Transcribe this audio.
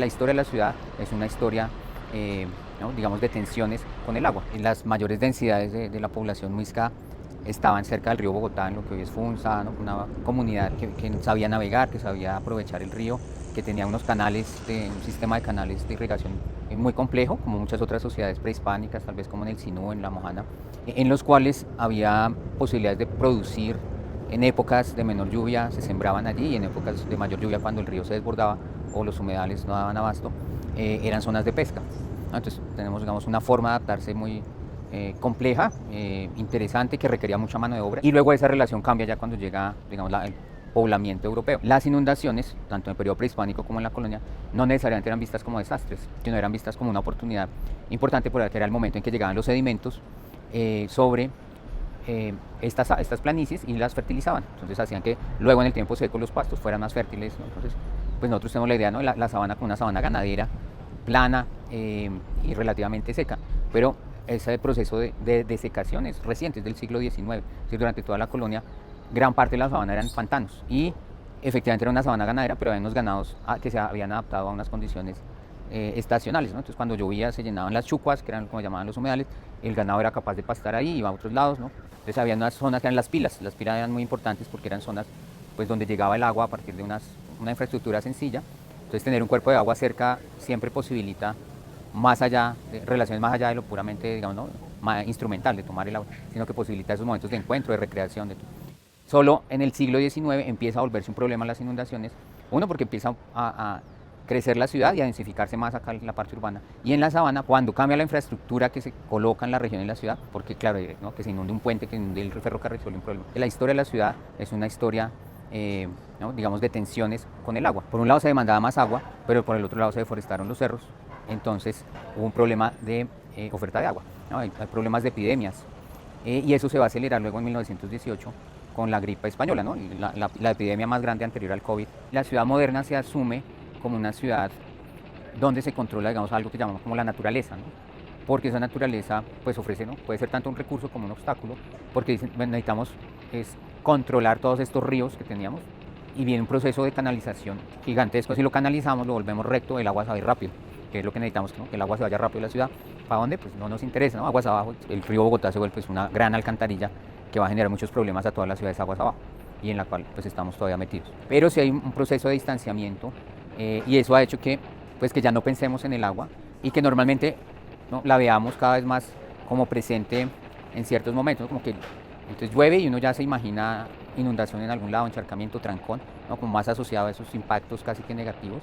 La historia de la ciudad es una historia, digamos, de tensiones con el agua. Las mayores densidades de la población muisca estaban cerca del río Bogotá, en lo que hoy es Funza, ¿no? Una comunidad que sabía navegar, que sabía aprovechar el río, que tenía unos canales, un sistema de canales de irrigación muy complejo, como muchas otras sociedades prehispánicas, tal vez como en el Sinú, en la Mojana, en los cuales había posibilidades de producir en épocas de menor lluvia, se sembraban allí, y en épocas de mayor lluvia, cuando el río se desbordaba o los humedales no daban abasto, eran zonas de pesca. Entonces tenemos, digamos, una forma de adaptarse muy compleja, interesante, que requería mucha mano de obra, y luego esa relación cambia ya cuando llega, digamos, el poblamiento europeo. Las inundaciones, tanto en el periodo prehispánico como en la colonia, no necesariamente eran vistas como desastres, sino eran vistas como una oportunidad importante, porque era el momento en que llegaban los sedimentos sobre estas planicies y las fertilizaban. Entonces hacían que luego en el tiempo seco los pastos fueran más fértiles, ¿no? Entonces, pues nosotros tenemos la idea, ¿no? La sabana como una sabana ganadera, plana y relativamente seca. Pero ese proceso de desecación es reciente, es del siglo XIX. Durante toda la colonia, gran parte de la sabana eran pantanos. Y efectivamente era una sabana ganadera, pero había unos ganados que se habían adaptado a unas condiciones estacionales, ¿no? Entonces cuando llovía se llenaban las chucuas, que eran como llamaban los humedales, el ganado era capaz de pastar ahí, iba a otros lados, ¿no? Entonces había unas zonas que eran las pilas eran muy importantes porque eran zonas pues donde llegaba el agua a partir de una infraestructura sencilla. Entonces tener un cuerpo de agua cerca siempre posibilita más allá, relaciones más allá de lo puramente, digamos, ¿no? Instrumental de tomar el agua, sino que posibilita esos momentos de encuentro, de recreación. Solo en el siglo XIX empieza a volverse un problema las inundaciones, uno porque empieza a crecer la ciudad y a densificarse más acá en la parte urbana. Y en la sabana, cuando cambia la infraestructura que se coloca en la región y la ciudad, porque claro, ¿no? Que se inunde un puente, que inunde el ferrocarril, suele un problema. La historia de la ciudad es una historia, ¿no? digamos, de tensiones con el agua. Por un lado se demandaba más agua, pero por el otro lado se deforestaron los cerros. Entonces hubo un problema de oferta de agua, ¿no? Hay problemas de epidemias. Y eso se va a acelerar luego en 1918 con la gripe española, ¿no? La epidemia más grande anterior al COVID. La ciudad moderna se asume como una ciudad donde se controla, digamos, algo que llamamos como la naturaleza, ¿no? Porque esa naturaleza pues ofrece, ¿no? Puede ser tanto un recurso como un obstáculo, porque dicen, bueno, necesitamos controlar todos estos ríos que teníamos, y viene un proceso de canalización gigantesco. Si lo canalizamos, lo volvemos recto, el agua se va a ir rápido, que es lo que necesitamos, ¿no? Que el agua se vaya rápido de la ciudad. ¿Para dónde? Pues no nos interesa, ¿no? Aguas abajo, el río Bogotá se vuelve pues una gran alcantarilla que va a generar muchos problemas a todas las ciudades aguas abajo, y en la cual pues estamos todavía metidos. Pero si hay un proceso de distanciamiento, y eso ha hecho que, pues, que ya no pensemos en el agua, y que normalmente, ¿no? la veamos cada vez más como presente en ciertos momentos, ¿no? Como que entonces llueve y uno ya se imagina inundación en algún lado, encharcamiento, trancón, ¿no? Como más asociado a esos impactos casi que negativos.